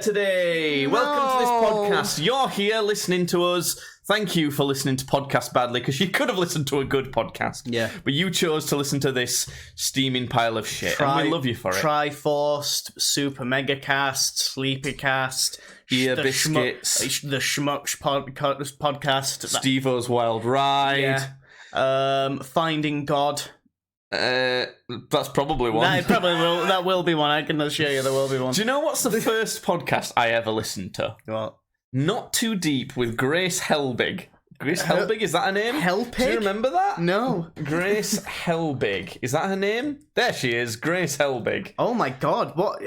today. No. Welcome to this podcast. You're here listening to us. Thank you for listening to Podcast Badly, because you could have listened to a good podcast. Yeah. But you chose to listen to this steaming pile of shit, and we love you for it. Triforced, Super Megacast, Sleepycast, Ear Biscuits, the Schmuck podcast, Steve-O's Wild Ride. Yeah. Finding God. That's probably one. That probably will. That will be one. I can assure you, there will be one. Do you know what's the first podcast I ever listened to? What? Not Too Deep with Grace Helbig. Grace Helbig, is that her name? Helbig? Do you remember that? No. Grace Helbig. Is that her name? There she is, Grace Helbig. Oh my god, what?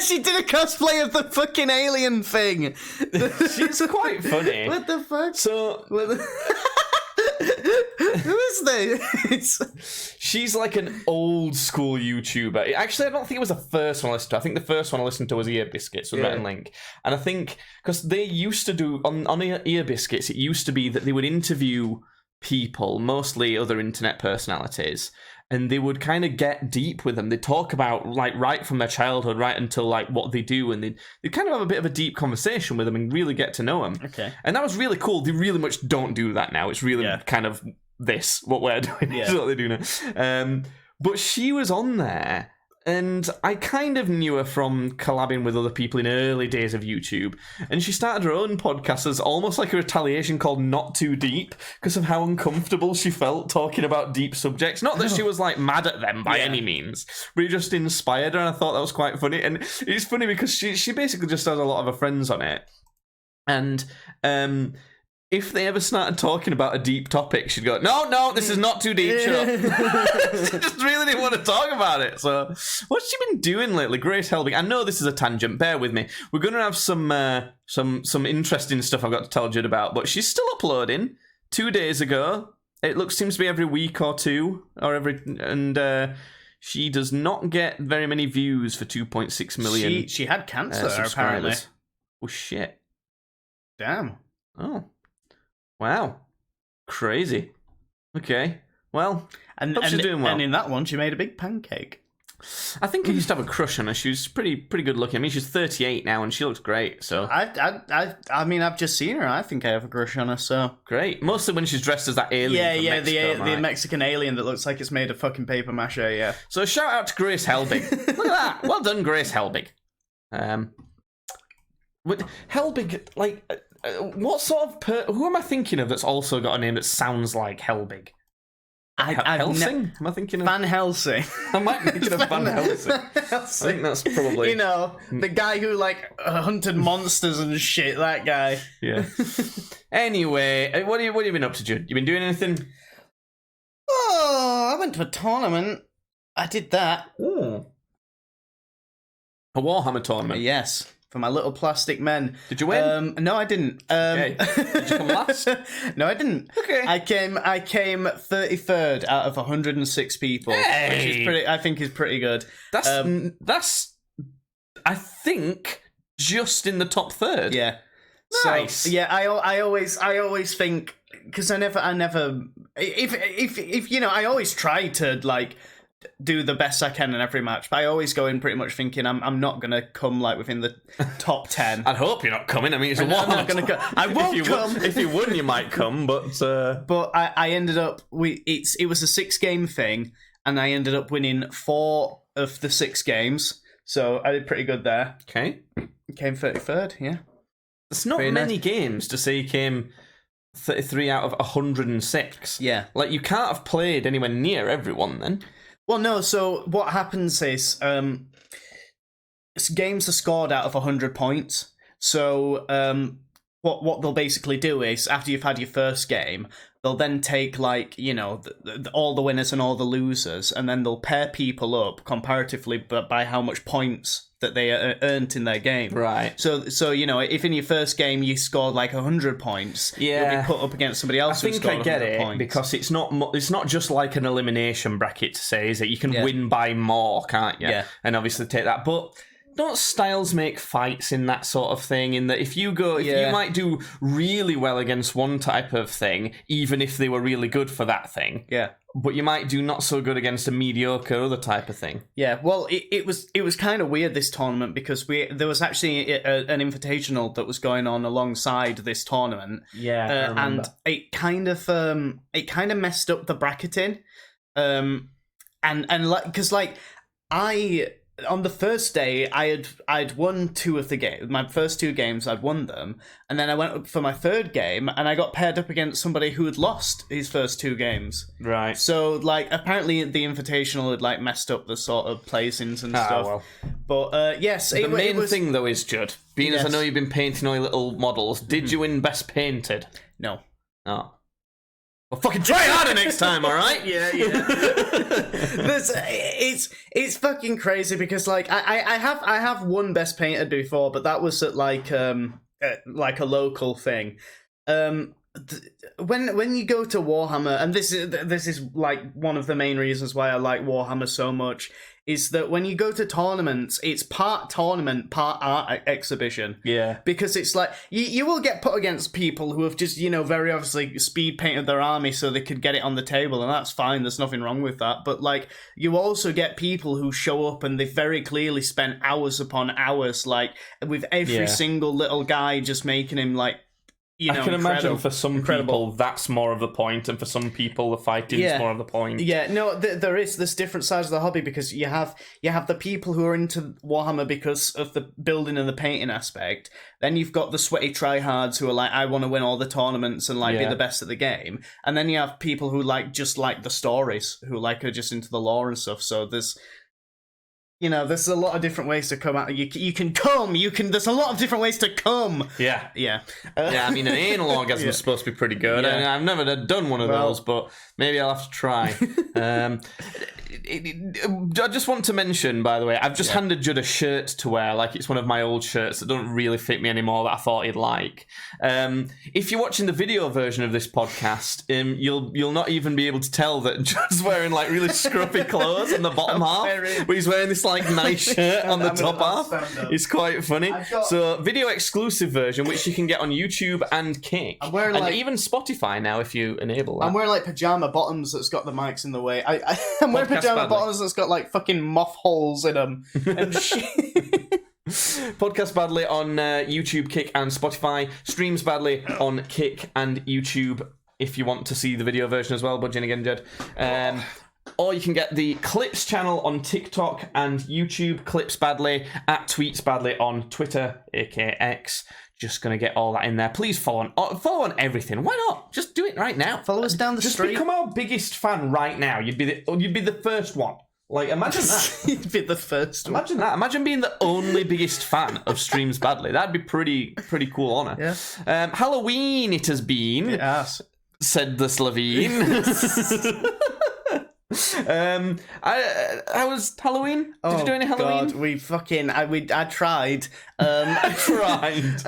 She did a cosplay of the fucking alien thing. She's quite funny. What the fuck? So... Who is this? She's like an old school YouTuber. Actually, I don't think it was the first one I listened to. I think the first one I listened to was Ear Biscuits with Matt and Link. And I think, because they used to do, on Ear Biscuits, it used to be that they would interview people, mostly other internet personalities, and they would kind of get deep with them. They'd talk about, like, right from their childhood, right until, like, what they do, and they'd kind of have a bit of a deep conversation with them and really get to know them. Okay. And that was really cool. They really much don't do that now. It's really kind of what we're doing is what they do now. But she was on there, and I kind of knew her from collabing with other people in early days of YouTube. And she started her own podcast as almost like a retaliation called Not Too Deep, because of how uncomfortable she felt talking about deep subjects. Not that she was like mad at them by any means, but it just inspired her, and I thought that was quite funny. And it's funny because she basically just has a lot of her friends on it. And if they ever started talking about a deep topic, she'd go, no, this is not too deep, shut up. She just really didn't want to talk about it. So, what's she been doing lately? Grace Helbig. I know this is a tangent, bear with me. We're going to have some interesting stuff I've got to tell Judd about, but she's still uploading. 2 days ago. It seems to be every week or two, and she does not get very many views for 2.6 million. She had cancer, apparently. Oh, shit. Damn. Oh. Wow. Crazy. Okay. Well, and she's doing well. And in that one, she made a big pancake. I think I used to have a crush on her. She was pretty good looking. I mean, she's 38 now, and she looks great. So I mean, I've just seen her. I think I have a crush on her. So great. Mostly when she's dressed as that alien. Yeah, from Mexico, the Mexican alien that looks like it's made of fucking paper mache. Yeah. So shout out to Grace Helbig. Look at that. Well done, Grace Helbig. Helbig, like. What sort of who am I thinking of that's also got a name that sounds like Helbig? Helsing? Am I thinking of Van Helsing? I might be thinking of Van Helsing. I think that's probably the guy who like hunted monsters and shit. That guy. Yeah. Anyway, what have you been up to, Jude? You been doing anything? Oh, I went to a tournament. I did that. Ooh. A Warhammer tournament. Yes. For my little plastic men. Did you win? No, I didn't. Okay. Did you come last? No, I didn't. Okay. I came 33rd out of 106 people, hey! which I think is pretty good. That's I think just in the top third. Yeah. Nice. So, yeah, I always think, because I never if you know, I always try to like do the best I can in every match, but I always go in pretty much thinking I'm not gonna come like within the top 10. I'd hope you're not coming. I mean, it's I'm not gonna come. I won't come. If you won, you might come, but I ended up it was a 6-game thing, and I ended up winning 4 of the 6 games, so I did pretty good there. Okay, Came 33rd. Yeah, it's not many games to say you came 33 out of 106. Yeah, like you can't have played anywhere near everyone then. Well, no, so what happens is games are scored out of 100 points. So what they'll basically do is, after you've had your first game, they'll then take, like, you know, all the winners and all the losers, and then they'll pair people up comparatively by how much points that they earned in their game. Right. So you know, if in your first game you scored like 100 points, you'll be put up against somebody else who scored 100 points. I think I get it, because it's not just like an elimination bracket to say, is it? You can win by more, can't you? Yeah. And obviously take that. But don't styles make fights in that sort of thing? In that if you might do really well against one type of thing, even if they were really good for that thing. Yeah. But you might do not so good against a mediocre other type of thing. Yeah, well, it was kind of weird, this tournament, because there was actually an invitational that was going on alongside this tournament. Yeah, I remember. And it kind of messed up the bracketing, and like, because like on the first day, I'd won 2 of the games. My first 2 games, I'd won them. And then I went up for my 3rd game, and I got paired up against somebody who had lost his first 2 games. Right. So, like, apparently the Invitational had, like, messed up the sort of placings and stuff. Well. But, yes. The main thing, though, is, Judd, being as I know you've been painting all your little models, did you win Best Painted? No. Oh. Well, fucking try harder next time, all right? Yeah. It's fucking crazy because like I have won Best Painted before, but that was at like a local thing. When you go to Warhammer, and this is like one of the main reasons why I like Warhammer so much, is that when you go to tournaments, it's part tournament, part art exhibition. Yeah. Because it's like, you will get put against people who have just, very obviously speed painted their army so they could get it on the table, and that's fine, there's nothing wrong with that. But, like, you also get people who show up and they very clearly spent hours upon hours, like, with every single little guy just making him, like, I can imagine for some people that's more of the point, and for some people the fighting is more of the point. Yeah, no, there's different sides of the hobby, because you have the people who are into Warhammer because of the building and the painting aspect. Then you've got the sweaty tryhards who are like, I want to win all the tournaments and like be the best at the game. And then you have people who just like the stories, who like are just into the lore and stuff. So there's a lot of different ways to come out. There's a lot of different ways to come. Yeah. Yeah. I mean, an anal orgasm is supposed to be pretty good. Yeah. And I've never done one of those, but maybe I'll have to try. I just want to mention, by the way, I've just handed Judd a shirt to wear, like it's one of my old shirts that don't really fit me anymore that I thought he'd like. If you're watching the video version of this podcast, you'll not even be able to tell that Judd's wearing like really scruffy clothes on the bottom half, but he's wearing this like nice shirt on the top half. It's quite funny. So video exclusive version, which you can get on YouTube and Kick, and even Spotify now if you enable that. I'm wearing like pajama bottoms that's got the mics in the way. I'm wearing pajama bottoms that's got like fucking moth holes in them and shit. Podcast Badly on YouTube, Kick and Spotify. Streams Badly on Kick and YouTube if you want to see the video version as well, budging again, Jed. Or you can get the Clips channel on TikTok and YouTube, Clips Badly, at Tweets Badly on Twitter, aka X. Just gonna get all that in there. Please follow on everything. Why not? Just do it right now. Follow us down the street. Just become our biggest fan right now. You'd be the first one. Like, imagine that. You'd be the first one. Imagine that. Imagine being the only biggest fan of Streams Badly. That'd be pretty cool honour. Yeah. Halloween it has been. Yes. Said the Slovene. How was Halloween? Did you do any Halloween? God, I tried. I tried.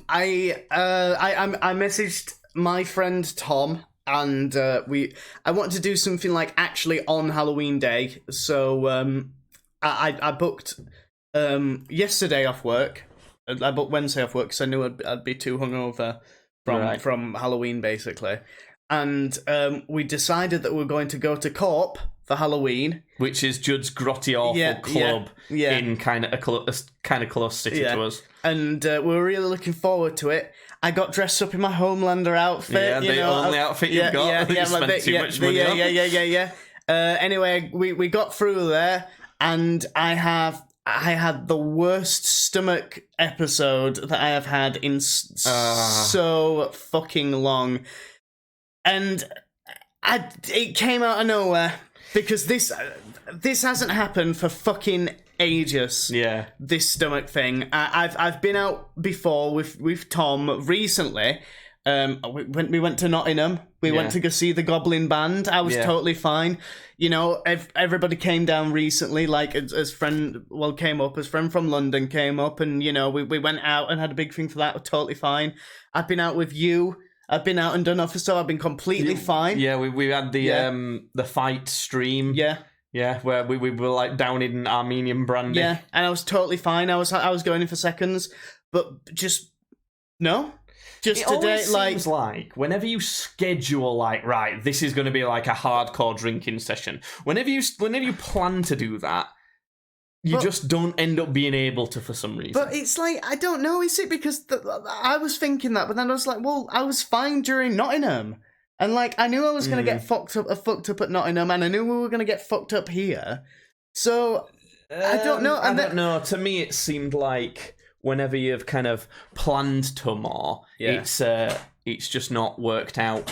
I messaged my friend Tom, and I want to do something like actually on Halloween Day. So I booked yesterday off work. I booked Wednesday off work because I knew I'd be too hungover from Halloween, basically. And we decided that we were going to go to Co-op for Halloween, which is Judd's grotty awful club in kind of a close city to us. And we were really looking forward to it. I got dressed up in my Homelander outfit. Yeah, the only outfit you've got. You spent too much money on. Yeah. Anyway, we got through there, and I had the worst stomach episode that I have had in so fucking long. And it came out of nowhere, because this hasn't happened for fucking ages. Yeah. This stomach thing. I've been out before with Tom recently. We went to Nottingham. We went to go see the Goblin Band. I was totally fine. Everybody came down recently, like as friend from London came up, and we went out and had a big thing for that. Totally fine. I've been out with you. I've been out and done office, so I've been completely fine. Yeah, we had the fight stream. Yeah. Yeah, where we were like down in Armenian brandy. Yeah, and I was totally fine. I was going in for seconds, but just no. Just it today, always seems like whenever you schedule, like, right, this is going to be like a hardcore drinking session. Whenever you plan to do that, you just don't end up being able to for some reason. But it's like, I don't know. Is it because I was thinking that, but then I was like, well, I was fine during Nottingham, and like I knew I was going to get fucked up at Nottingham, and I knew we were going to get fucked up here. So I don't know. I don't know. To me, it seemed like whenever you've kind of planned to more, it's just not worked out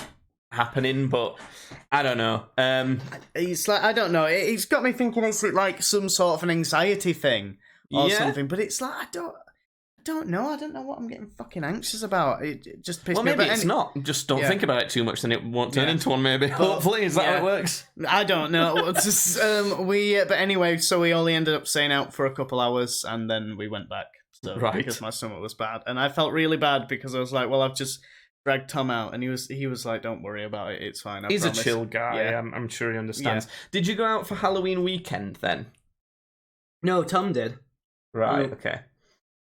happening. But I don't know. It's like, I don't know. It's got me thinking it's like some sort of an anxiety thing or something. But it's like I don't know. I don't know what I'm getting fucking anxious about. It just pissed me off. Maybe it's not. Just don't think about it too much, then it won't turn into one. Maybe. Hopefully, is that how it works? I don't know. Just, but anyway, so we only ended up staying out for a couple hours, and then we went back. So, because my stomach was bad, and I felt really bad because I was like, well, I've just dragged Tom out, and he was like, don't worry about it, it's fine. He's promise. A chill guy. Yeah. I'm sure he understands. Yeah. Did you go out for Halloween weekend then? No, Tom did. Right. Okay.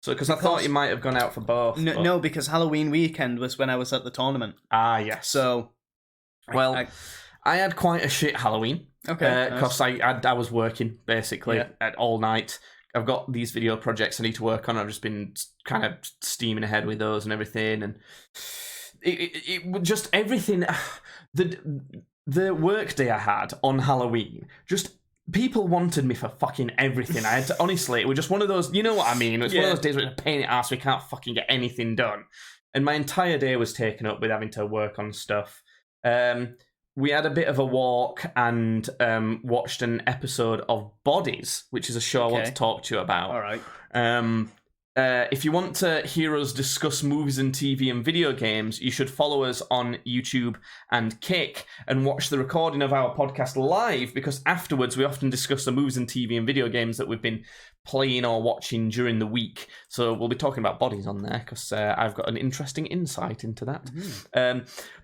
So, because I thought you might have gone out for both. No, because Halloween weekend was when I was at the tournament. Ah, yes. So, well, I had quite a shit Halloween. Okay. Because I was working basically all night. I've got these video projects I need to work on. I've just been kind of steaming ahead with those and everything, and it just everything. The work day I had on Halloween, just people wanted me for fucking everything. I had to, honestly, it was just one of those. You know what I mean? It was one of those days where it's a pain in the ass. We can't fucking get anything done, and my entire day was taken up with having to work on stuff. We had a bit of a walk and watched an episode of Bodies, which is a show I want to talk to you about. All right. If you want to hear us discuss movies and TV and video games, you should follow us on YouTube and Kick and watch the recording of our podcast live, because afterwards we often discuss the movies and TV and video games that we've been playing or watching during the week. So we'll be talking about Bodies on there because I've got an interesting insight into that.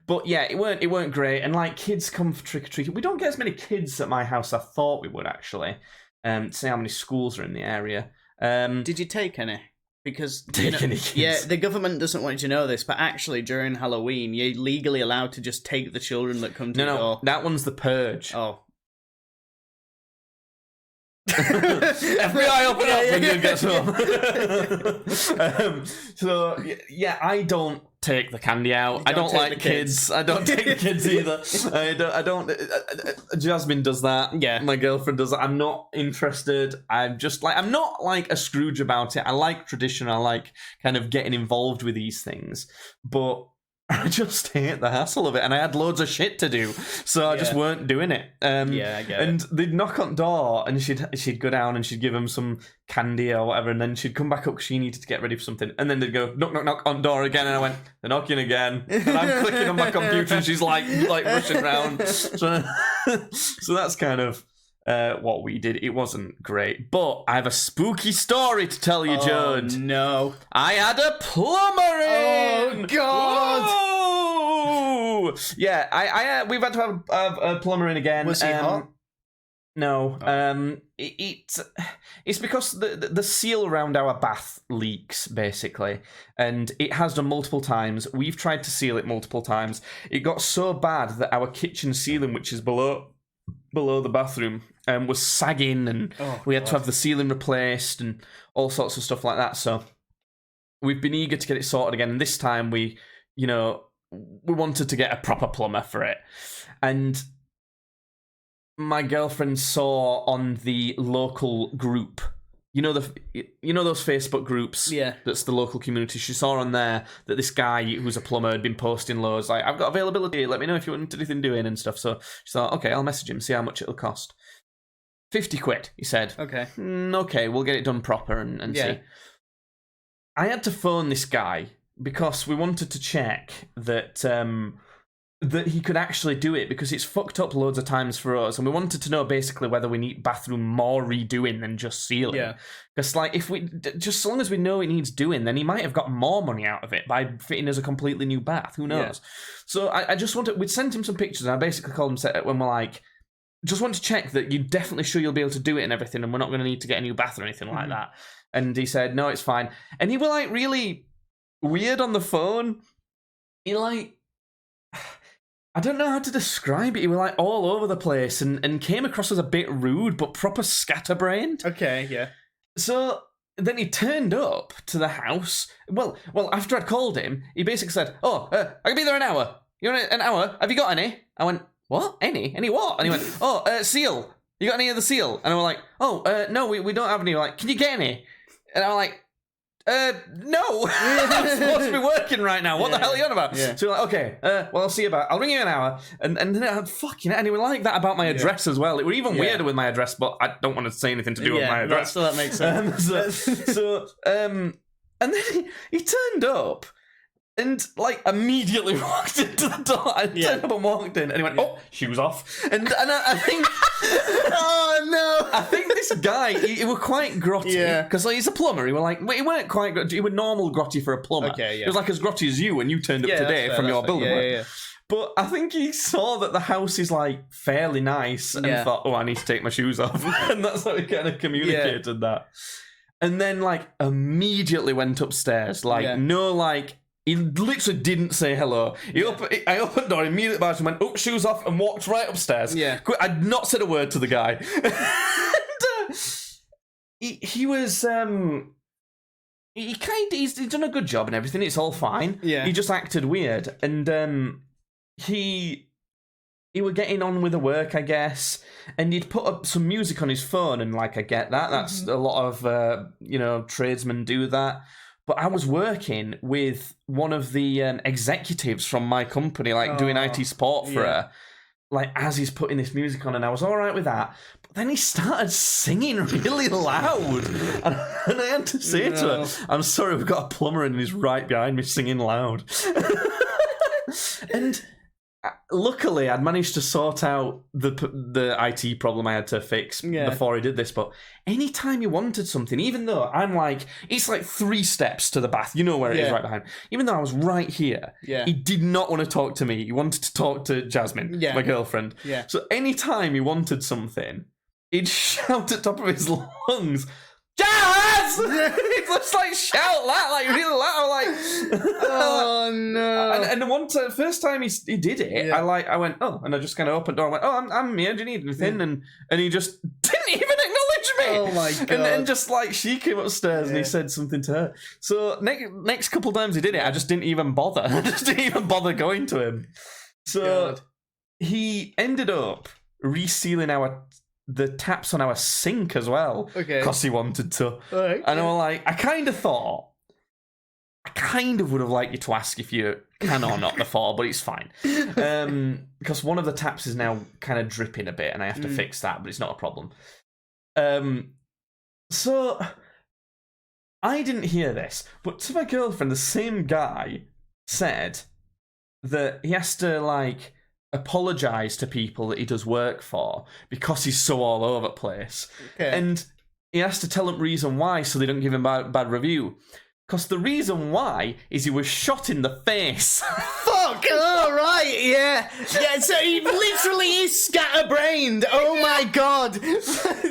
But yeah, it weren't great. And like, kids come for trick or treating. We don't get as many kids at my house as I thought we would actually. See how many schools are in the area. Did you take any? Because the government doesn't want you to know this, but actually during Halloween, you're legally allowed to just take the children that come to the door. No, that one's the purge. Oh. FBI, open up when you get home. So yeah, I don't take the candy out. I don't like kids. I don't take the kids either. I don't. Jasmine does that. Yeah, my girlfriend does that. I'm not interested. I'm not like a Scrooge about it. I like tradition. I like kind of getting involved with these things, but I just hate the hassle of it, and I had loads of shit to do, so I just weren't doing it. I get and it. They'd knock on the door, and she'd go down, and she'd give them some candy or whatever, and then she'd come back up because she needed to get ready for something, and then they'd go knock, knock, knock on the door again, and I went, they're knocking again, and I'm clicking on my computer, and she's like rushing around. So that's kind of what we did. It wasn't great, but I have a spooky story to tell you, Judd. Oh no! I had a plumber in. Oh God! Whoa! Yeah, we've had to have a plumber in again. Was he hot? No. Oh. It's because the seal around our bath leaks, basically, and it has done multiple times. We've tried to seal it multiple times. It got so bad that our kitchen ceiling, which is below the bathroom, was sagging, and we had to have the ceiling replaced and all sorts of stuff like that. So we've been eager to get it sorted again, and this time we wanted to get a proper plumber for it. And my girlfriend saw on the local group, those Facebook groups, that's the local community, she saw on there that this guy who's a plumber had been posting loads, like, I've got availability, let me know if you want anything doing and stuff. So she thought, okay, I'll message him, see how much it'll cost. 50 quid, he said. Okay. Okay, we'll get it done proper and see. I had to phone this guy because we wanted to check that that he could actually do it, because it's fucked up loads of times for us, and we wanted to know basically whether we need bathroom more redoing than just sealing. Yeah. Because like, if we just, so long as we know it needs doing, then he might have got more money out of it by fitting as a completely new bath. Who knows? So I just wanted, we'd sent him some pictures, and I basically called him when we're like, just want to check that you're definitely sure you'll be able to do it and everything, and we're not going to need to get a new bath or anything like that. And he said, no, it's fine. And he was like really weird on the phone. He like, I don't know how to describe it. He was like all over the place and came across as a bit rude, but proper scatterbrained. Okay, yeah. So then he turned up to the house. Well, after I'd called him, he basically said, "Oh, I can be there an hour. You want an hour? Have you got any?" I went, "What? Any? Any what?" And he went, "Oh, seal. You got any of the seal?" And I was like, "Oh, no, we don't have any." Like, "Can you get any?" And I was like, no, I'm supposed to be working right now. What the hell are you on about? Yeah. So we're like, okay, well, I'll see you about. I'll ring you in an hour. And then I had fucking, and he was like that about my address as well. It were even weirder with my address, but I don't want to say anything to do with my address. So that makes sense. And then he turned up. And, like, immediately walked into the door. I turned up and walked in, and he went, "Oh, shoes off." And I think... oh, no! I think this guy, he was quite grotty. Because he's a plumber. He weren't quite grotty. He was normal grotty for a plumber. Okay, He was, like, as grotty as you when you turned up today from your building work. But I think he saw that the house is, like, fairly nice and thought, "Oh, I need to take my shoes off." And that's how he kind of communicated that. And then, like, immediately went upstairs. Like, no, like... He literally didn't say hello. I opened the door, immediately and went, "Oh, shoes off," and walked right upstairs. Yeah. I'd not said a word to the guy. And, he was he's done a good job and everything. It's all fine. Yeah. He just acted weird, and he were getting on with the work, I guess, and he'd put up some music on his phone, and like I get that. That's a lot of tradesmen do that. But I was working with one of the executives from my company, like doing IT support for her, like as he's putting this music on, and I was all right with that. But then he started singing really loud, and I had to say to her, "I'm sorry, we've got a plumber and he's right behind me singing loud." And luckily, I'd managed to sort out the IT problem I had to fix before he did this. But anytime he wanted something, even though I'm like, it's like 3 steps to the bath, you know where it is right behind. Even though I was right here, he did not want to talk to me. He wanted to talk to Jasmine, my girlfriend. Yeah. So anytime he wanted something, he'd shout at the top of his lungs, "Jazz!" He'd just like shout that, like really loud, like. Oh no! And the first time he did it, I went, "Oh," and I just kind of opened the door. I went, "Oh, I'm here. Do you need anything?" And he just didn't even acknowledge me. Oh my god! And just like she came upstairs and he said something to her. So next couple times he did it, I just didn't even bother. I just didn't even bother going to him. So he ended up resealing the taps on our sink as well, because he wanted to. And I was like, I kind of would have liked you to ask if you can or not before, but it's fine. Because one of the taps is now kind of dripping a bit, and I have to fix that, but it's not a problem. So I didn't hear this, but to my girlfriend, the same guy said that he has to, like, apologise to people that he does work for because he's so all over the place. And he has to tell them reason why so they don't give him bad review. Because the reason why is he was shot in the face. Fuck! Oh, right, yeah. Yeah, so he literally is scatterbrained. Oh my god.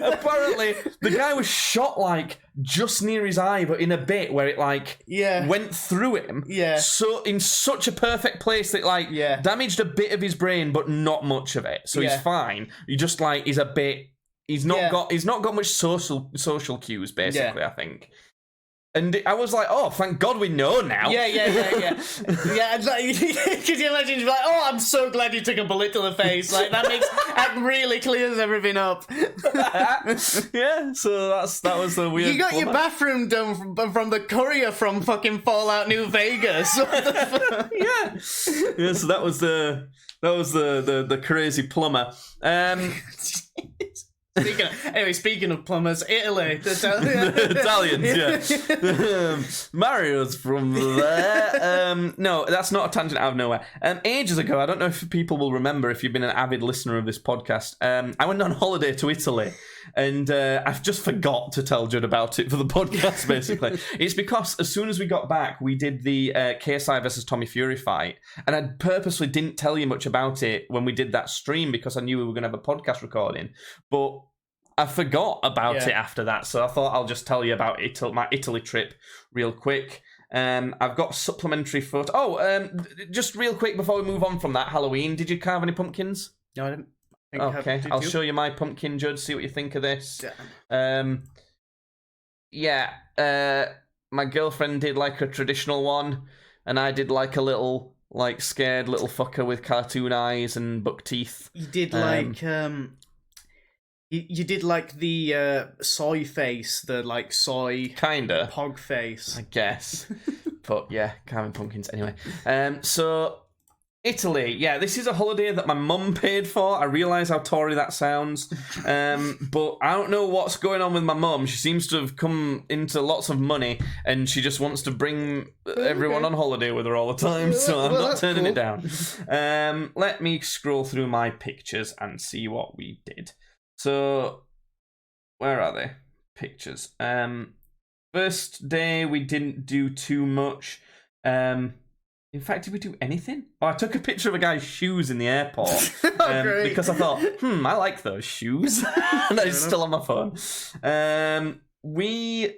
Apparently, the guy was shot, like, just near his eye, but in a bit where it, like, went through him. Yeah. So, in such a perfect place that, like, damaged a bit of his brain, but not much of it. So he's fine. He just, like, is a bit... He's not got much social cues, basically, I think. And I was like, "Oh, thank God we know now." Yeah. Yeah, could you imagine? Like, "Oh, I'm so glad you took a bullet to the face." Like, that really clears everything up. Yeah, so that was the weird. You got your bathroom done from the courier from fucking Fallout New Vegas. Yeah. So that was the crazy plumber. Speaking of plumbers, Italy. The Italians, yeah. Mario's from there. No, that's not a tangent out of nowhere. Ages ago, I don't know if people will remember if you've been an avid listener of this podcast, I went on holiday to Italy. And I've just forgot to tell Judd about it for the podcast, basically. It's because as soon as we got back, we did the KSI versus Tommy Fury fight. And I purposely didn't tell you much about it when we did that stream because I knew we were going to have a podcast recording. But I forgot about it after that. So I thought I'll just tell you about my Italy trip real quick. I've got supplementary photo. Oh, just real quick before we move on from that, Halloween, did you carve any pumpkins? No, I didn't. Okay, I'll show you my pumpkin, Judd, see what you think of this. My girlfriend did like a traditional one, and I did like a little, like, scared little fucker with cartoon eyes and buck teeth. You did like, you did like the soy face, the like soy... Kinda. Pog face. I guess. But yeah, carving pumpkins. Anyway, so... Italy, yeah, this is a holiday that my mum paid for. I realise how Tory that sounds, but I don't know what's going on with my mum. She seems to have come into lots of money, and she just wants to bring everyone on holiday with her all the time, so I'm not turning it down. Let me scroll through my pictures and see what we did. So, where are they? Pictures. First day, we didn't do too much. In fact, did we do anything? Oh, I took a picture of a guy's shoes in the airport because I thought, I like those shoes. And it's still on my phone. We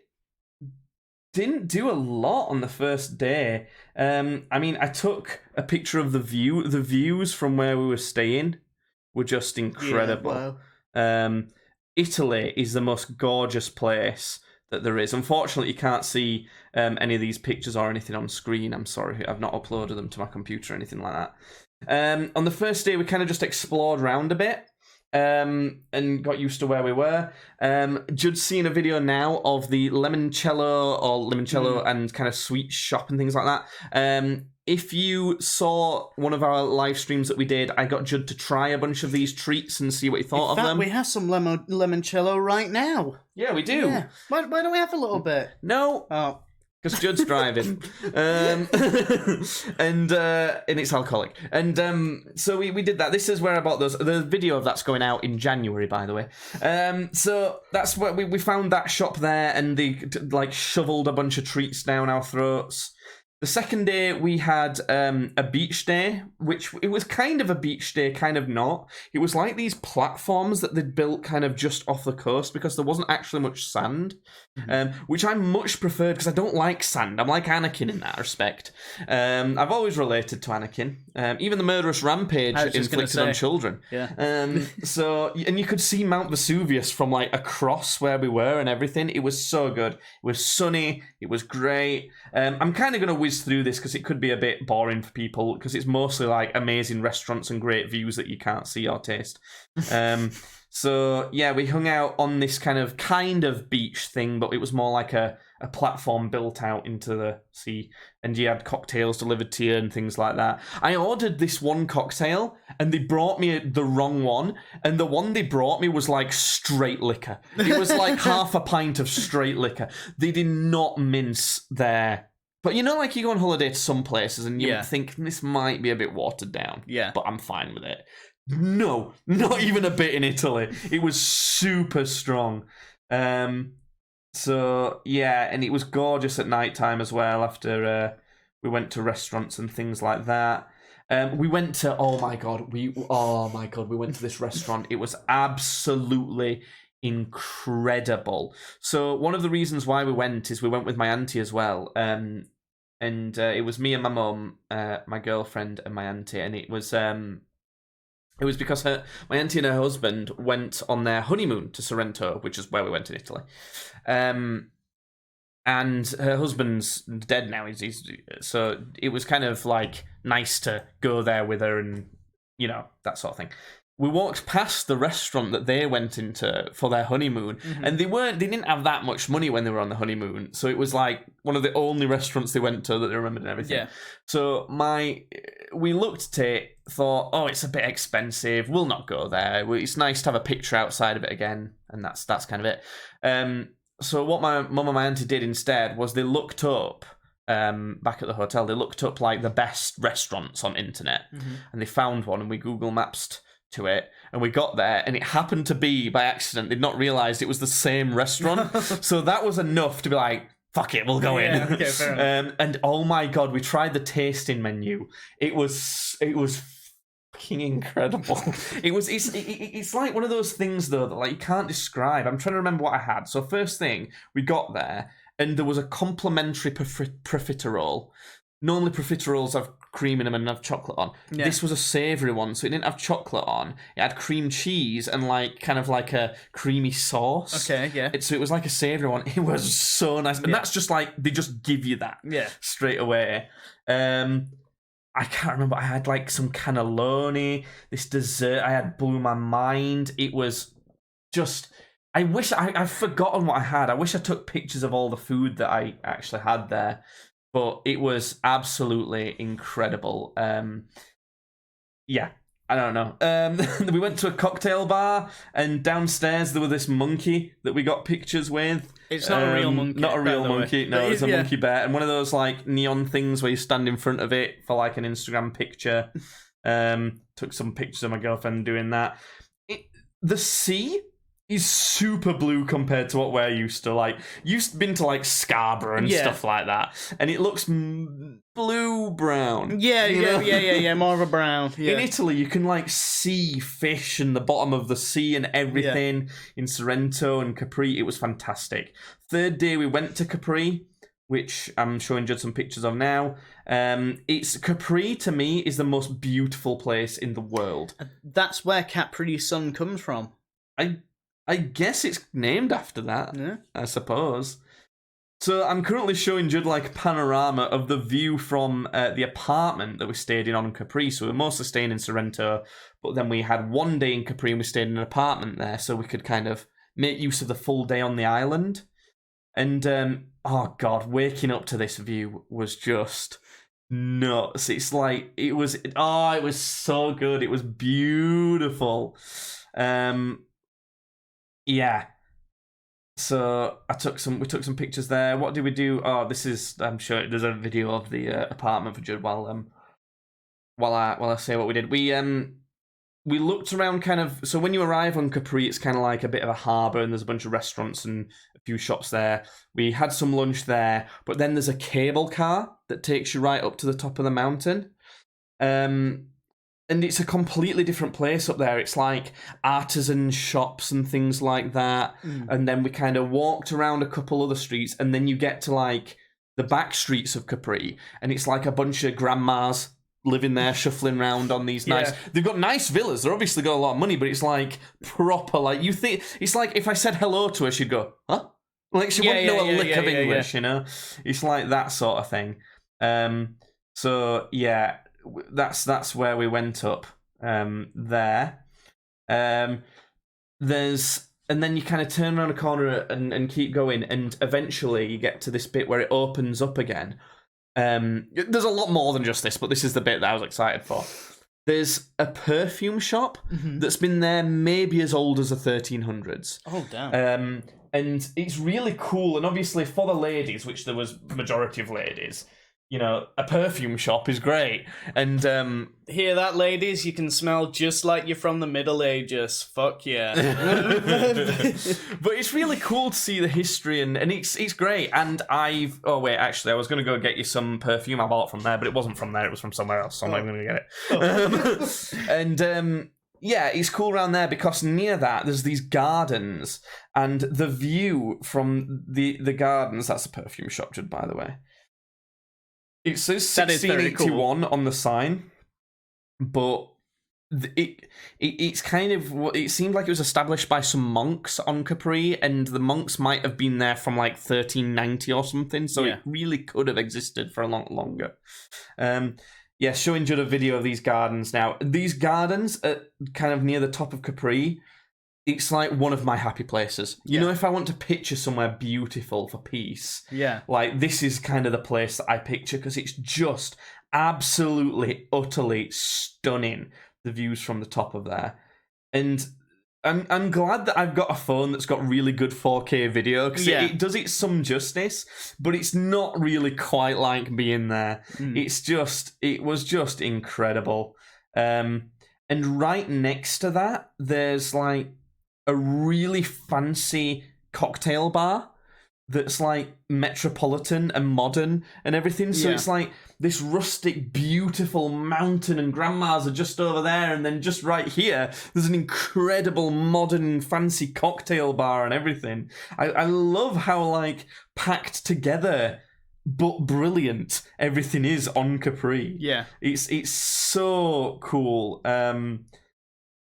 didn't do a lot on the first day. I mean, I took a picture of the views from where we were staying were just incredible. Yeah, wow. Italy is the most gorgeous place that there is. Unfortunately, you can't see any of these pictures or anything on screen. I'm sorry, I've not uploaded them to my computer or anything like that. On the first day, we kind of just explored around a bit and got used to where we were. Judd's seen a video now of the limoncello and kind of sweet shop and things like that. If you saw one of our live streams that we did, I got Judd to try a bunch of these treats and see what he thought of them. We have some limoncello right now. Yeah, we do. Yeah. Why don't we have a little bit? No. Oh. Because Judd's driving. And it's alcoholic. And so we did that. This is where I bought those. The video of that's going out in January, by the way. So that's where we found that shop there, and they like shoveled a bunch of treats down our throats. The second day, we had a beach day, which it was kind of a beach day, kind of not. It was like these platforms that they'd built kind of just off the coast because there wasn't actually much sand, which I much preferred because I don't like sand. I'm like Anakin in that respect. I've always related to Anakin. Even the murderous rampage inflicted on children. Yeah. So, and you could see Mount Vesuvius from like across where we were and everything. It was so good. It was sunny. It was great. I'm kind of going to whiz through this because it could be a bit boring for people because it's mostly like amazing restaurants and great views that you can't see or taste. So yeah, we hung out on this kind of beach thing, but it was more like a platform built out into the sea, and you had cocktails delivered to you and things like that. I ordered this one cocktail and they brought me the wrong one, and the one they brought me was like straight liquor. It was like half a pint of straight liquor. They did not mince their... But you know, like you go on holiday to some places and you think this might be a bit watered down. Yeah. But I'm fine with it. No, not even a bit in Italy. It was super strong. So, yeah, and it was gorgeous at night time as well after we went to restaurants and things like that. We went to, we went to this restaurant. It was absolutely incredible. So one of the reasons why we went is we went with my auntie as well. And it was me and my mum, my girlfriend and my auntie, and it was because my auntie and her husband went on their honeymoon to Sorrento, which is where we went in Italy. And her husband's dead now. So it was kind of like nice to go there with her and, you know, that sort of thing. We walked past the restaurant that they went into for their honeymoon, and they didn't have that much money when they were on the honeymoon. So it was like one of the only restaurants they went to that they remembered and everything. Yeah. So we looked at it, thought, oh, it's a bit expensive. We'll not go there. It's nice to have a picture outside of it again, and that's kind of it. So what my mum and my auntie did instead was they looked up, back at the hotel, they looked up like the best restaurants on internet, and they found one, and we Google Maps to it, and we got there, and it happened to be by accident. They'd not realised it was the same restaurant, so that was enough to be like, fuck it, we'll go in. Okay, fair enough. And oh my god, we tried the tasting menu. It was fucking incredible. It's like one of those things though that like you can't describe. I'm trying to remember what I had. So first thing, we got there, and there was a complimentary profiterole. Normally profiteroles have cream in them and have chocolate on. Yeah. This was a savoury one, so it didn't have chocolate on. It had cream cheese and like kind of like a creamy sauce. Okay, yeah. So it was like a savoury one. It was so nice. And that's just like, they just give you that straight away. I can't remember. I had like some cannelloni. This dessert I had blew my mind. It was just... I wish I've forgotten what I had. I wish I took pictures of all the food that I actually had there. But it was absolutely incredible. Yeah, I don't know. We went to a cocktail bar, and downstairs there was this monkey that we got pictures with. It's not a real monkey. Not a real monkey. No, it's a monkey bear. And one of those like neon things where you stand in front of it for like an Instagram picture. Took some pictures of my girlfriend doing that. The sea is super blue compared to what we're used to. Like, you've been to like Scarborough and stuff like that, and it looks blue-brown. Yeah, more of a brown. Yeah. In Italy, you can like see fish in the bottom of the sea and everything. Yeah. In Sorrento and Capri, it was fantastic. Third day, we went to Capri, which I'm showing Judd some pictures of now. Capri, to me, is the most beautiful place in the world. That's where Capri Sun comes from. I guess it's named after that, I suppose. So I'm currently showing Judd like a panorama of the view from the apartment that we stayed in on Capri. So we were mostly staying in Sorrento, but then we had one day in Capri and we stayed in an apartment there, so we could kind of make use of the full day on the island. And, oh God, waking up to this view was just nuts. It's like, it was so good. It was beautiful. Yeah. So we took some pictures there. What did we do? Oh, I'm sure there's a video of the apartment for Judd while I say what we did. We looked around kind of, so when you arrive on Capri, it's kind of like a bit of a harbour, and there's a bunch of restaurants and a few shops there. We had some lunch there, but then there's a cable car that takes you right up to the top of the mountain. And it's a completely different place up there. It's like artisan shops and things like that. And then we kind of walked around a couple other streets, and then you get to like the back streets of Capri, and it's like a bunch of grandmas living there, shuffling around on these nice... They've got nice villas. They're obviously got a lot of money, but it's like proper, like you think... It's like if I said hello to her, she'd go, huh? Like she wouldn't know a lick of English, you know? It's like that sort of thing. So, yeah... That's where we went up there. And then you kind of turn around a corner and keep going, and eventually you get to this bit where it opens up again. There's a lot more than just this, but this is the bit that I was excited for. There's a perfume shop that's been there maybe as old as the 1300s. Oh, damn. And it's really cool, and obviously for the ladies, which there was majority of ladies, you know, a perfume shop is great. And hear that, ladies? You can smell just like you're from the Middle Ages. Fuck yeah. But it's really cool to see the history, and it's great. And I was going to go get you some perfume I bought from there, but it wasn't from there, it was from somewhere else, so I'm not going to get it. Yeah, it's cool around there because near that there's these gardens, and the view from the gardens, that's a perfume shop, by the way. It says 1681 on the sign, but it's kind of... It seemed like it was established by some monks on Capri, and the monks might have been there from like 1390 or something, so it really could have existed for a lot longer. Showing Judd a video of these gardens now. These gardens are kind of near the top of Capri. It's like one of my happy places. You know, if I want to picture somewhere beautiful for peace, like this is kind of the place that I picture, because it's just absolutely, utterly stunning, the views from the top of there. And I'm glad that I've got a phone that's got really good 4K video, because it does it some justice, but it's not really quite like being there. It was just incredible. And right next to that, there's like a really fancy cocktail bar that's like metropolitan and modern and everything. So it's like this rustic, beautiful mountain, and grandmas are just over there, and then just right here, there's an incredible, modern, fancy cocktail bar and everything. I love how like packed together but brilliant everything is on Capri. Yeah, it's so cool.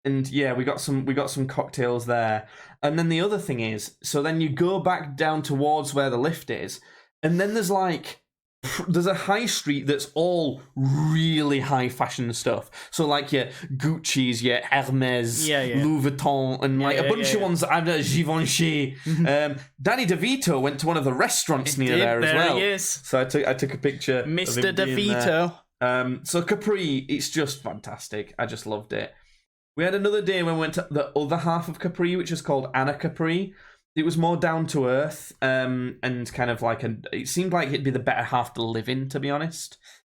And yeah, we got some cocktails there. And then the other thing is, so then you go back down towards where the lift is, and then there's a high street that's all really high fashion stuff. So like your Gucci's, your Hermes, Louis Vuitton, and like a bunch of ones that I've done, Givenchy. Danny DeVito went to one of the restaurants near there as well. He is. So I took a picture. Mr. DeVito. So Capri, it's just fantastic. I just loved it. We had another day when we went to the other half of Capri, which is called Anna Capri. It was more down to earth, and kind of like it seemed like it'd be the better half to live in, to be honest.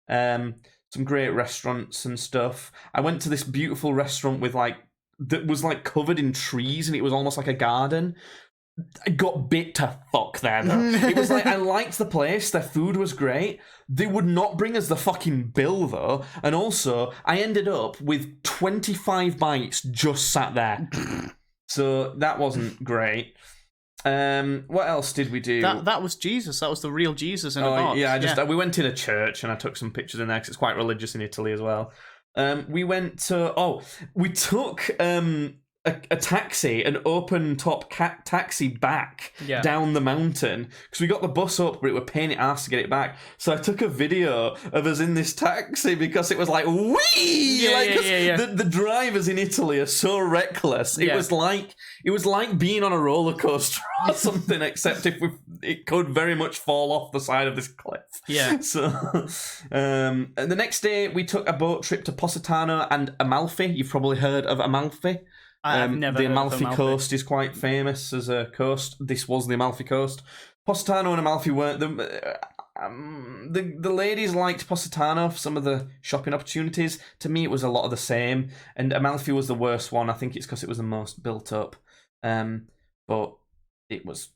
Some great restaurants and stuff. I went to this beautiful restaurant that was like covered in trees, and it was almost like a garden. I got bit to fuck there, though. It was like, I liked the place, their food was great. They would not bring us the fucking bill, though. And also, I ended up with 25 bites just sat there. So that wasn't great. What else did we do? That was Jesus. That was the real Jesus in a box. Yeah, we went in a church, and I took some pictures in there, because it's quite religious in Italy as well. We took a taxi, an open top taxi back down the mountain, because we got the bus up, but it would pain it ass to get it back. So I took a video of us in this taxi, because it was like, wee! The drivers in Italy are so reckless. It was like being on a roller coaster or something, except it could very much fall off the side of this cliff. Yeah. So, and the next day we took a boat trip to Positano and Amalfi. You've probably heard of Amalfi. I've never heard of Amalfi Amalfi. coast is quite famous as a coast. This was the Amalfi coast. Positano and Amalfi weren't the ladies liked Positano for some of the shopping opportunities. To me, it was a lot of the same, and Amalfi was the worst one. I think it's because it was the most built up. But it was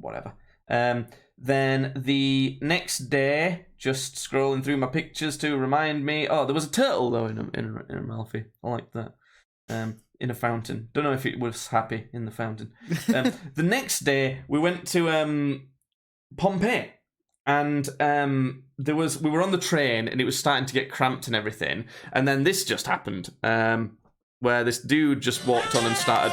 whatever. Then the next day, just scrolling through my pictures to remind me. Oh, there was a turtle though in Amalfi. I liked that. In a fountain. Don't know if it was happy in the fountain. The next day, we went to Pompeii, and we were on the train, and it was starting to get cramped and everything. And then this just happened, where this dude just walked on and started.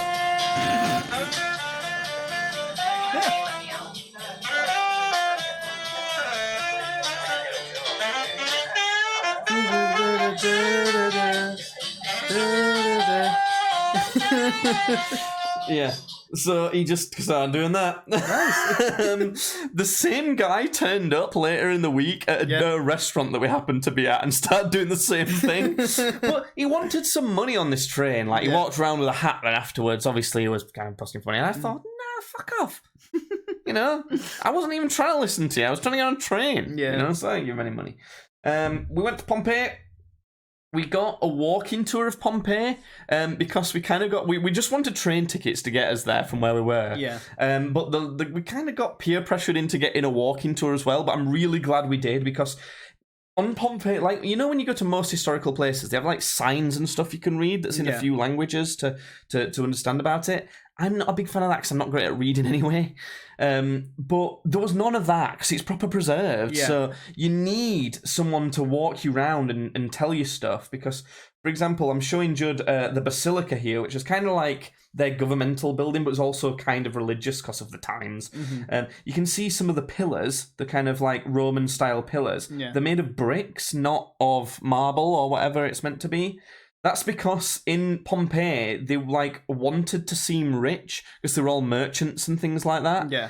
Yeah, so he just started doing that. Nice. The same guy turned up later in the week at a restaurant that we happened to be at and started doing the same thing. But he wanted some money on this train. Like, he walked around with a hat, and afterwards, obviously, he was kind of posting funny. And I thought, nah, fuck off. You know, I wasn't even trying to listen to you. I was trying to get on a train. Yeah. You know, so I didn't give him any money. We went to Pompeii. We got a walking tour of Pompeii because we kind of got... We just wanted train tickets to get us there from where we were. Yeah. But we kind of got peer pressured into getting a walking tour as well, but I'm really glad we did, because on Pompeii, like, you know, when you go to most historical places, they have like signs and stuff you can read that's in a few languages to understand about it. I'm not a big fan of that because I'm not great at reading anyway. But there was none of that because it's proper preserved. Yeah. So you need someone to walk you around and tell you stuff. Because, for example, I'm showing Judd the Basilica here, which is kind of like their governmental building, but it's also kind of religious because of the times. Mm-hmm. You can see some of the pillars, the kind of like Roman-style pillars. Yeah. They're made of bricks, not of marble or whatever it's meant to be. That's because in Pompeii they like wanted to seem rich because they were all merchants and things like that. Yeah.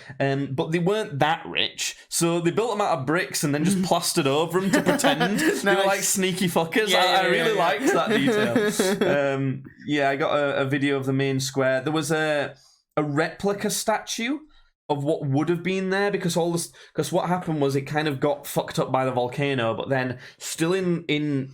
But they weren't that rich, so they built them out of bricks and then just plastered over them to pretend. They were like sneaky fuckers. I really liked that detail. I got a video of the main square. There was a replica statue of what would have been there because what happened was it kind of got fucked up by the volcano, but then still in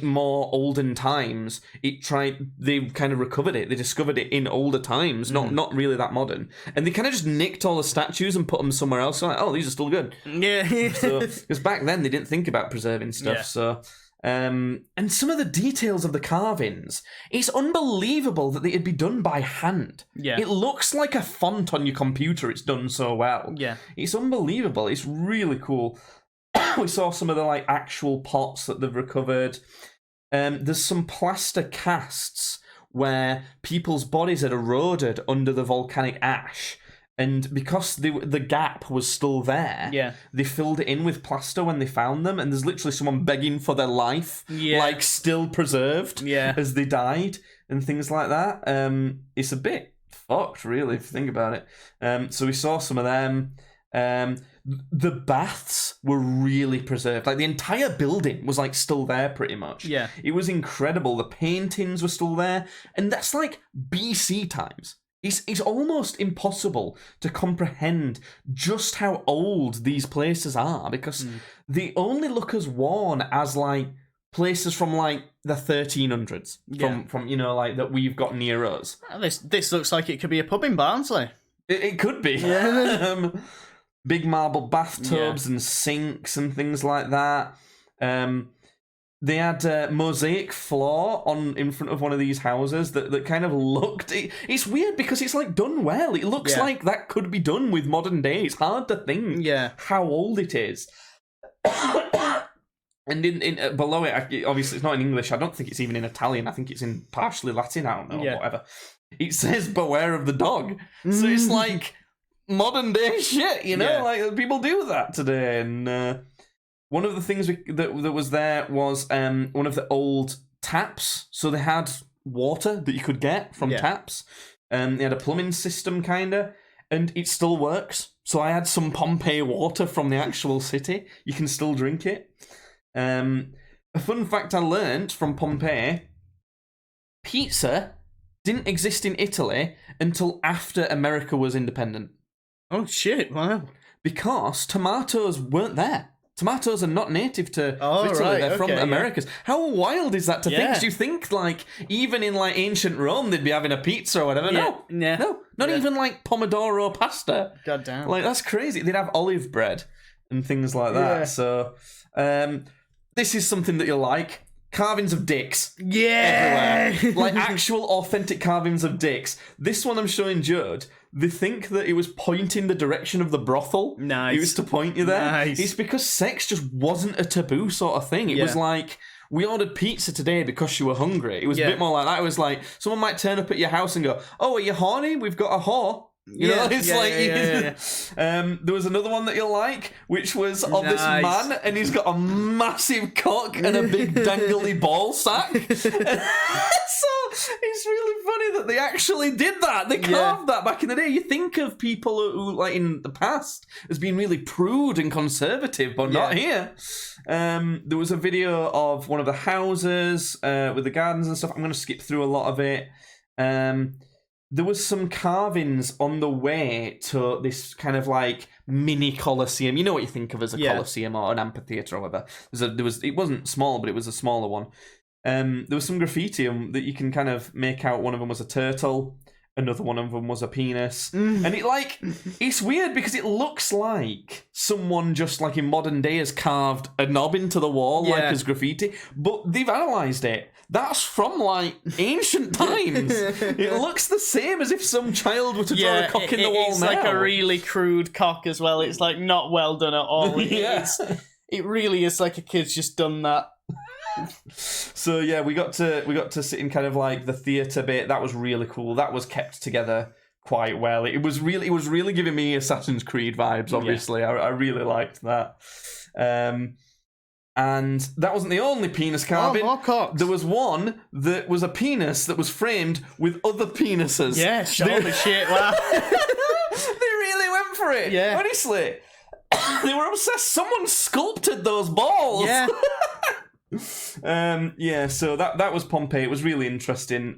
more olden times, they kind of recovered it. They discovered it in older times, not really that modern. And they kind of just nicked all the statues and put them somewhere else. So like, oh, these are still good. Yeah. So, because back then they didn't think about preserving stuff. Yeah. So, and some of the details of the carvings, it's unbelievable that it'd be done by hand. Yeah. It looks like a font on your computer. It's done so well. Yeah. It's unbelievable. It's really cool. We saw some of the like actual pots that they've recovered. There's some plaster casts where people's bodies had eroded under the volcanic ash, and because the gap was still there, they filled it in with plaster when they found them. And there's literally someone begging for their life, like still preserved, as they died and things like that. It's a bit fucked, really, if you think about it. So we saw some of them. The baths were really preserved. Like the entire building was like still there pretty much. Yeah. It was incredible. The paintings were still there. And that's like BC times. It's almost impossible to comprehend just how old these places are because they only look as worn as like places from like the 1300s from you know, like that we've got near us. This looks like it could be a pub in Barnsley. It could be. Yeah. Big marble bathtubs and sinks and things like that. They had a mosaic floor in front of one of these houses that kind of looked... It's weird because it's like done well. It looks like that could be done with modern day. It's hard to think how old it is. And in below it, obviously it's not in English. I don't think it's even in Italian. I think it's in partially Latin. I don't know, whatever. It says beware of the dog. So it's like modern day shit, you know? Like people do that today. And one of the things that was there was one of the old taps. So they had water that you could get from taps. They had a plumbing system, kind of. And it still works. So I had some Pompeii water from the actual city. You can still drink it. A fun fact I learned from Pompeii, pizza didn't exist in Italy until after America was independent. Oh shit, wow. Because tomatoes weren't there. Tomatoes are not native to Italy, right, they're from Americas. How wild is that to think? 'Cause you think, like, even in, like, ancient Rome, they'd be having a pizza or whatever. No, not even, like, pomodoro pasta. God damn. Like, that's crazy. They'd have olive bread and things like that. So, this is something that you'll like. Carvings of dicks. Yeah! Everywhere. Like, actual authentic carvings of dicks. This one I'm showing Judd. They think that it was pointing the direction of the brothel. Nice. It was to point you there. Nice. It's because sex just wasn't a taboo sort of thing. It was like, we ordered pizza today because you were hungry. It was a bit more like that. It was like, someone might turn up at your house and go, oh, are you horny? We've got a whore. You know, it's there was another one that you'll like, which was of this man, and he's got a massive cock and a big dangly ball sack. So it's really funny that they actually did that. They carved that back in the day. You think of people who, like in the past, as being really prude and conservative, but not here. There was a video of one of the houses with the gardens and stuff. I'm going to skip through a lot of it. There was some carvings on the way to this kind of like mini Colosseum. You know what you think of as a Colosseum or an amphitheatre or whatever. It wasn't small, but it was a smaller one. There was some graffiti that you can kind of make out. One of them was a turtle. Another one of them was a penis. And it's weird because it looks like someone just like in modern day has carved a knob into the wall like as graffiti. But they've analysed it. That's from, like, ancient times. It looks the same as if some child were to draw a cock in the wall it's now. It's like a really crude cock as well. It's, like, not well done at all. It really is like a kid's just done that. So, yeah, we got to sit in kind of, like, the theatre bit. That was really cool. That was kept together quite well. It was really giving me Assassin's Creed vibes, obviously. I really liked that. And that wasn't the only penis carving. More cocks. There was one that was a penis that was framed with other penises. Yeah, holy shit, wow. They really went for it. Yeah. Honestly. They were obsessed. Someone sculpted those balls. Yeah. So that was Pompeii. It was really interesting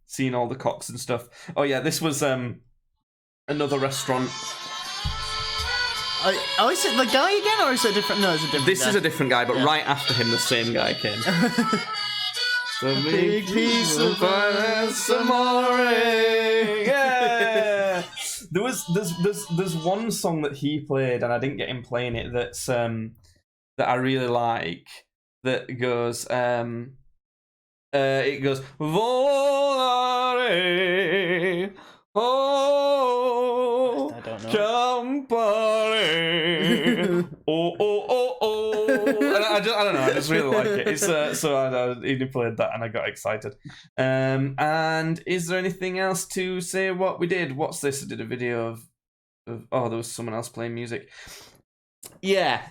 seeing all the cocks and stuff. Oh yeah, this was another restaurant. Oh, is it the guy again, or is it a different? No, it's a different. This guy. is a different guy, but right after him, the same guy came. The big piece of amore. Yeah. There's one song that he played, and I didn't get him playing it. That's that I really like. That goes it goes volare. Oh, I don't know. Campare. Oh. And I don't know. I just really like it. It's he played that, and I got excited. And is there anything else to say? What we did? What's this? I did a video of. Oh, there was someone else playing music. Yeah.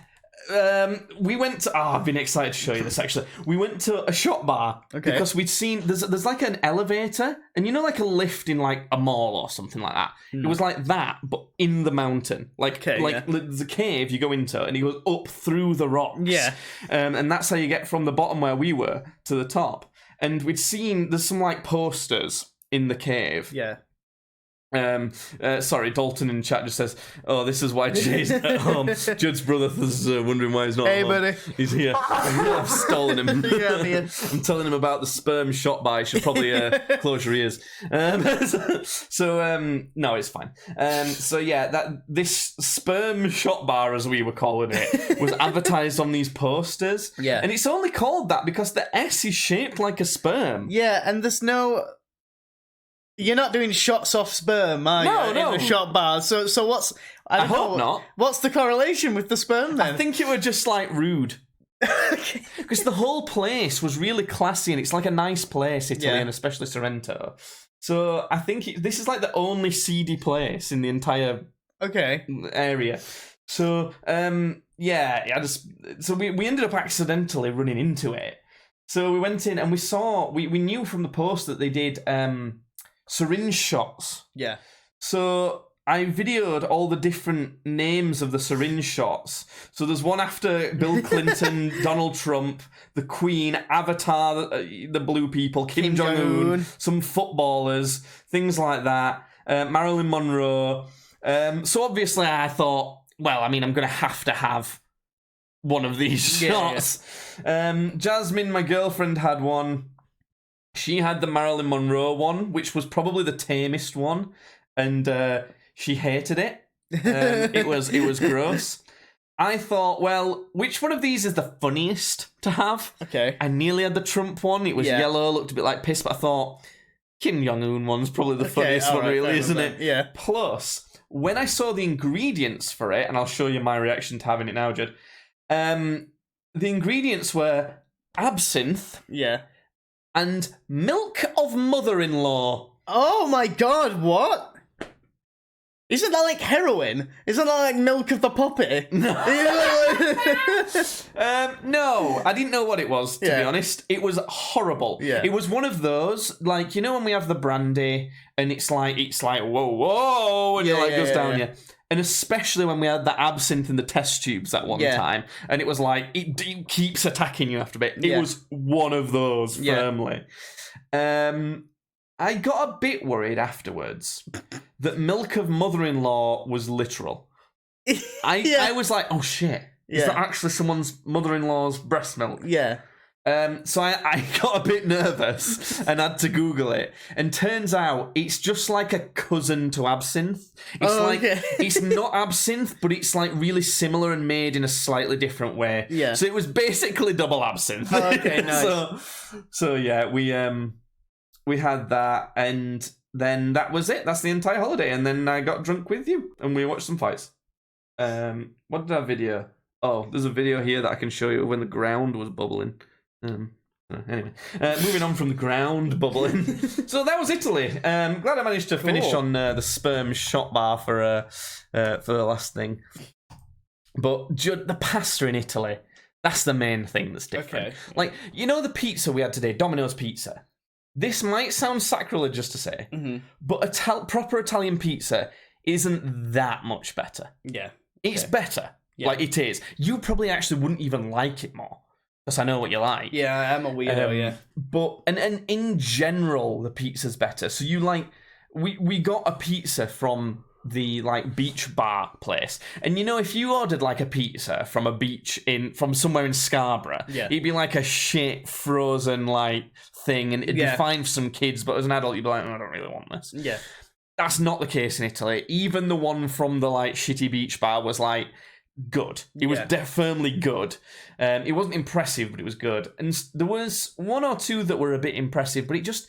We went to... I've been excited to show you this, actually. We went to a shop bar because we'd seen... There's like an elevator, and you know, like a lift in like a mall or something like that. It was like that, but in the mountain. There's a cave you go into, and it goes up through the rocks. Yeah. And that's how you get from the bottom where we were to the top. And we'd seen... There's some like posters in the cave. Yeah. Sorry, Dalton in chat just says, "Oh, this is why Jay's not at home." Judd's brother is wondering why he's not. Hey, at home. buddy. He's here. I've stolen him. Yeah, I'm telling him about the sperm shot by. Should probably close your ears. No, it's fine. So yeah, this sperm shot bar, as we were calling it, was advertised on these posters. Yeah, and it's only called that because the S is shaped like a sperm. Yeah, and there's no. You're not doing shots off sperm, are you? No. In the shot bar. So what's... I hope not. What's the correlation with the sperm, then? I think it were just, like, rude. Because the whole place was really classy, and it's, like, a nice place, Italy, and especially Sorrento. So I think this is, like, the only seedy place in the entire area. So, so we ended up accidentally running into it. So we went in, and we saw... We knew from the post that they did... syringe shots. Yeah. So I videoed all the different names of the syringe shots. So there's one after Bill Clinton, Donald Trump, the Queen, Avatar, the blue people, Kim Jong-un, some footballers, things like that, Marilyn Monroe. So obviously I thought, well, I mean, I'm going to have one of these shots. Yeah. Jasmine, my girlfriend, had one. She had the Marilyn Monroe one, which was probably the tamest one, and she hated it. It was gross. I thought, well, which one of these is the funniest to have? Okay. I nearly had the Trump one. It was yellow, looked a bit like piss, but I thought Kim Jong-un one's probably the funniest one, really, isn't it? Yeah. Plus, when I saw the ingredients for it, and I'll show you my reaction to having it now, Judd, the ingredients were absinthe. Yeah. And milk of mother-in-law. Oh my god, what? Isn't that like heroin? Isn't that like milk of the poppy? No. No, I didn't know what it was, to be honest. It was horrible. Yeah. It was one of those, like, you know when we have the brandy, and it's like whoa, and it goes down you. And especially when we had the absinthe in the test tubes at one time, and it was like, it keeps attacking you after a bit. It was one of those, firmly. I got a bit worried afterwards that milk of mother-in-law was literal. I was like, oh shit, is that actually someone's mother-in-law's breast milk? Yeah. So I got a bit nervous and had to Google it. And turns out it's just like a cousin to absinthe. It's it's not absinthe, but it's like really similar and made in a slightly different way. Yeah. So it was basically double absinthe. Oh, okay, nice. So yeah, we had that, and then that was it. That's the entire holiday. And then I got drunk with you, and we watched some fights. What did I video? Oh, there's a video here that I can show you when the ground was bubbling. Anyway, moving on from the ground bubbling. So that was Italy. Glad I managed to finish on the sperm shot bar for the last thing. But the pasta in Italy, That's the main thing that's different. Okay. Like, you know the pizza we had today, Domino's pizza? This might sound sacrilegious to say, but proper Italian pizza isn't that much better. Yeah. It's better. Yeah. Like, it is. You probably actually wouldn't even like it more. Because I know what you like. Yeah, I'm a weirdo, yeah. But, and in general, the pizza's better. So you like, we got a pizza from the like beach bar place, and you know, if you ordered like a pizza from a beach from somewhere in Scarborough, it'd be like a shit frozen like thing, and it'd be fine for some kids, but as an adult you'd be like, I don't really want this. Yeah. That's not the case in Italy. Even the one from the like shitty beach bar was like good. It was firmly good. It wasn't impressive, but it was good. And there was one or two that were a bit impressive, but it just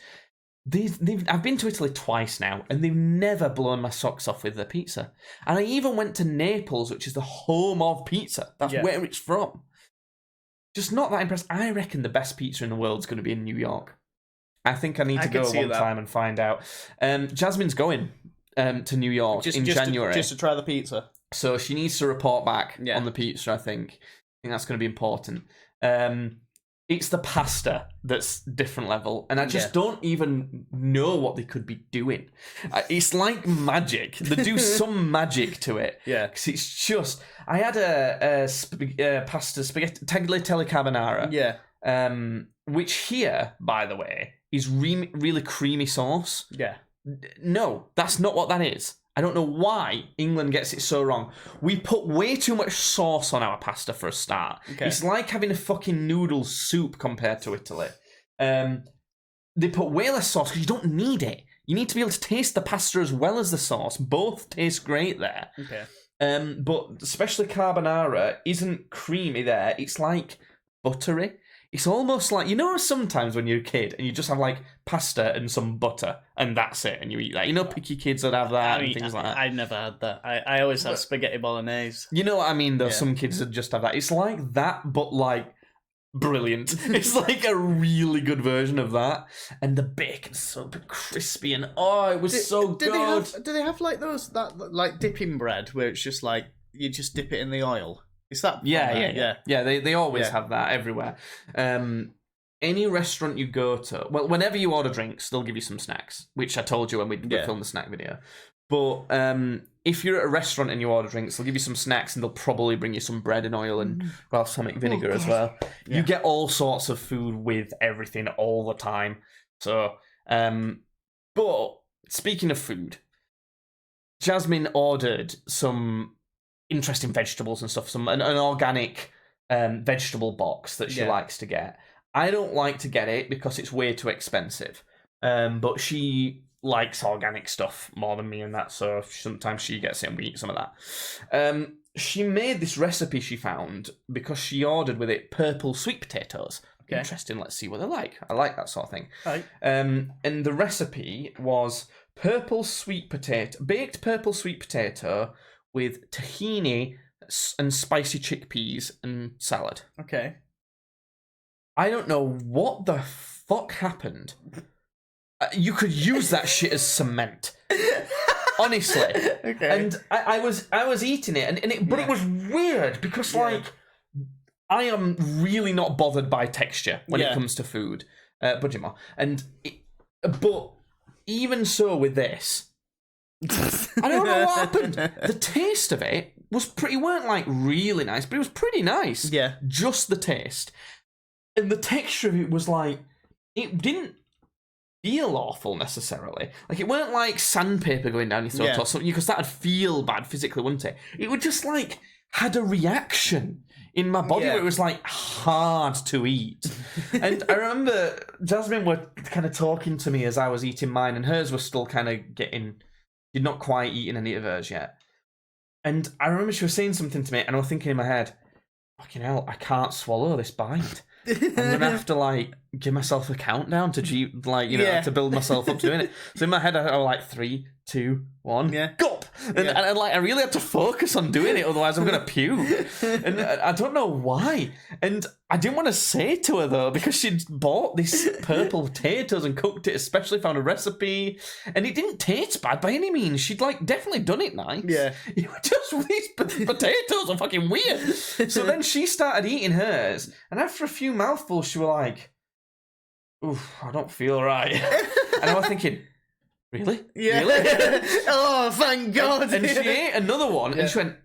I've been to Italy twice now, and they've never blown my socks off with their pizza. And I even went to Naples, which is the home of pizza. That's where it's from. Just not that impressed. I reckon the best pizza in the world is going to be in New York. I think I need to go one time and find out. Jasmine's going to New York in January. Just to try the pizza. So she needs to report back on the pizza, I think. I think that's going to be important. It's the pasta that's different level, and I just don't even know what they could be doing. It's like magic. They do some magic to it. Yeah. Because it's just... I had a pasta spaghetti tagliatelle carbonara. Yeah. Which here, by the way, is really creamy sauce. Yeah. No, that's not what that is. I don't know why England gets it so wrong. We put way too much sauce on our pasta for a start. Okay. It's like having a fucking noodle soup compared to Italy. They put way less sauce because you don't need it. You need to be able to taste the pasta as well as the sauce. Both taste great there. Okay. But especially carbonara isn't creamy there. It's like buttery. It's almost like, you know, sometimes when you're a kid and you just have like pasta and some butter and that's it, and you eat that. You know, picky kids that have that and things like that. I've never had that. I always have spaghetti bolognese. You know what I mean, though? Some kids that just have that. It's like that, but like brilliant. It's like a really good version of that. And the bacon's so crispy and it was so good. Do they have like that like dipping bread where it's just like you just dip it in the oil? Is that yeah. They always have that everywhere. Any restaurant you go to, well, whenever you order drinks, they'll give you some snacks, which I told you when we filmed the snack video. But if you're at a restaurant and you order drinks, they'll give you some snacks, and they'll probably bring you some bread and oil and balsamic vinegar as well. Yeah. You get all sorts of food with everything all the time. So, but speaking of food, Jasmine ordered some interesting vegetables and stuff, an organic vegetable box that she likes to get. I don't like to get it because it's way too expensive, but she likes organic stuff more than me and that, so sometimes she gets it and we eat some of that. She made this recipe she found because she ordered with it purple sweet potatoes. Okay. Interesting, let's see what they're like. I like that sort of thing. Right. And the recipe was baked purple sweet potato with tahini and spicy chickpeas and salad. Okay. I don't know what the fuck happened. You could use that shit as cement. Honestly. Okay. And I was eating it, but it was weird because like I am really not bothered by texture when it comes to food. Budget more. But even so with this, I don't know what happened. The taste of it weren't like really nice, but it was pretty nice. Yeah. Just the taste. And the texture of it was like, it didn't feel awful necessarily. Like, it weren't like sandpaper going down your throat or something, because that'd feel bad physically, wouldn't it? It would just like, had a reaction in my body where it was like hard to eat. And I remember Jasmine were kind of talking to me as I was eating mine, and hers was still kind of you'd not quite eaten any of hers yet. And I remember she was saying something to me, and I was thinking in my head, fucking hell, I can't swallow this bite. I'm gonna have to like give myself a countdown to to build myself up to doing it. So in my head, I was like 3, 2, 1, gulp. And like, I really had to focus on doing it, otherwise I'm going to puke. And I don't know why. And I didn't want to say it to her, though, because she'd bought this purple potatoes and cooked it, especially found a recipe. And it didn't taste bad by any means. She'd, like, definitely done it nice. Yeah. Just these potatoes are fucking weird. So then she started eating hers. And after a few mouthfuls, she was like, oof, I don't feel right. And I was thinking, really? Yeah. Really? Oh, thank God. And she ate another one, and she went,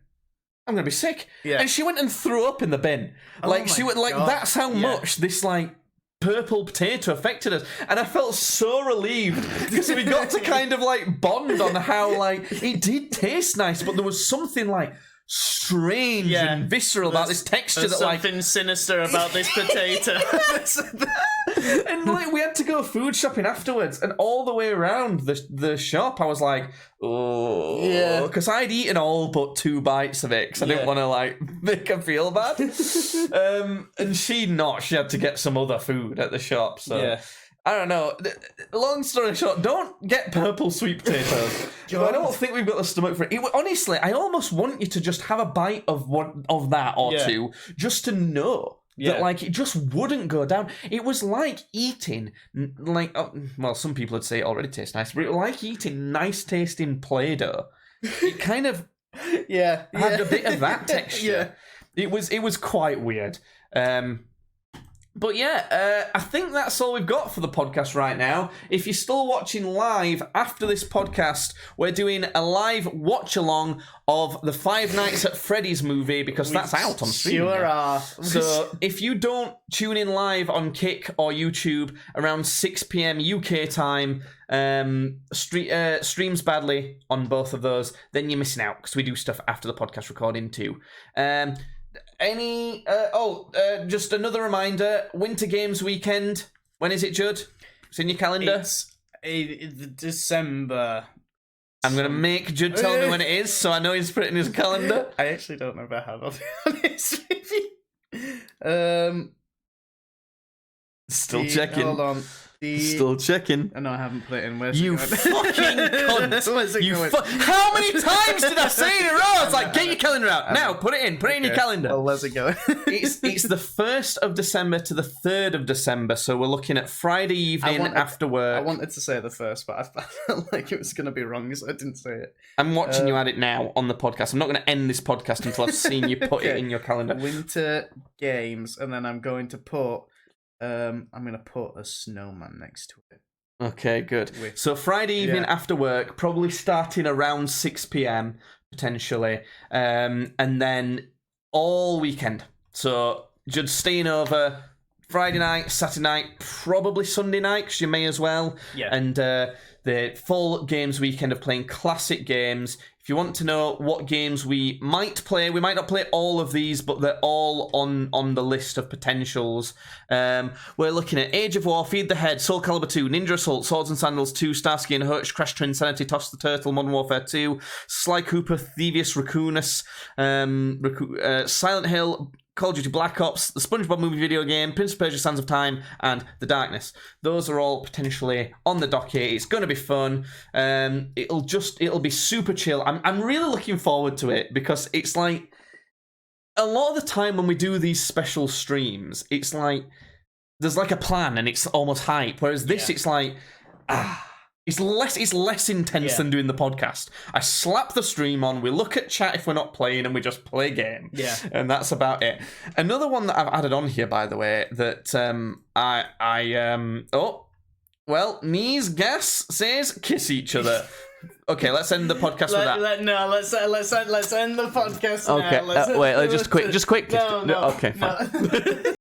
I'm going to be sick. Yeah. And she went and threw up in the bin. Like, she went, like, that's how much this, like, purple potato affected us. And I felt so relieved, because we got to kind of, like, bond on how, like, it did taste nice, but there was something, like, strange and visceral about this texture. There's something sinister about this potato. And like, we had to go food shopping afterwards, and all the way around the shop I was like, oh yeah, because I'd eaten all but 2 bites of it because I didn't want to like make her feel bad. And she had to get some other food at the shop, so I don't know. Long story short, don't get purple sweet potatoes. I don't think we've got the stomach for it. Honestly, I almost want you to just have a bite of that or two, just to know that, like, it just wouldn't go down. It was like eating, like, well, some people would say it already tastes nice, but it was like eating nice tasting Play-Doh. It kind of had a bit of that texture. It was quite weird. But yeah, I think that's all we've got for the podcast right now. If you're still watching live after this podcast, we're doing a live watch-along of the Five Nights at Freddy's movie, because that's out on stream. Sure are. So if you don't tune in live on Kick or YouTube around 6 p.m. UK time, streams badly on both of those, then you're missing out, because we do stuff after the podcast recording too. Just another reminder, Winter Games weekend. When is it, Judd? It's in your calendar? It's December. I'm going to make Judd tell me when it is, so I know he's put it in his calendar. I actually don't know if I have, I'll be honest with you. Still checking. Hold on. Still checking. Oh, no, I haven't put it in. Where's you fucking cunt! Where's it going? How many times did I say in a row? It's like, get your calendar out now. Put it in. Put it in your calendar. Well, where's it going? It's the 1st of December to the 3rd of December. So we're looking at Friday evening after work. I wanted to say the 1st, but I felt like it was going to be wrong, so I didn't say it. I'm watching you add it now on the podcast. I'm not going to end this podcast until I've seen you put it in your calendar. Winter Games, and then I'm going to put a snowman next to it. Okay, good. So Friday evening after work, probably starting around 6 p.m, potentially, and then all weekend. So just staying over Friday night, Saturday night, probably Sunday night, because you may as well. Yeah. And the full games weekend of playing classic games. If you want to know what games we might play, we might not play all of these, but they're all on the list of potentials. We're looking at Age of War, Feed the Head, Soul Calibur 2, Ninja Assault, Swords and Sandals 2, Starsky and Hutch, Crash to Insanity, Toss the Turtle, Modern Warfare 2, Sly Cooper, Thievius Raccoonus, Silent Hill, Call of Duty Black Ops, the SpongeBob movie video game, Prince of Persia Sands of Time, and The Darkness. Those are all potentially on the docket. It's going to be fun. It'll be super chill. I'm really looking forward to it, because it's like, a lot of the time when we do these special streams, it's like, there's like a plan and it's almost hype. Whereas this, it's like, it's less intense than doing the podcast. I slap the stream on, we look at chat if we're not playing, and we just play a game. Yeah. And that's about it. Another one that I've added on here, by the way, that Knees Gas says kiss each other. Okay, let's end the podcast with that. Let's end the podcast now. Okay, wait, just quick. No, Okay, fine.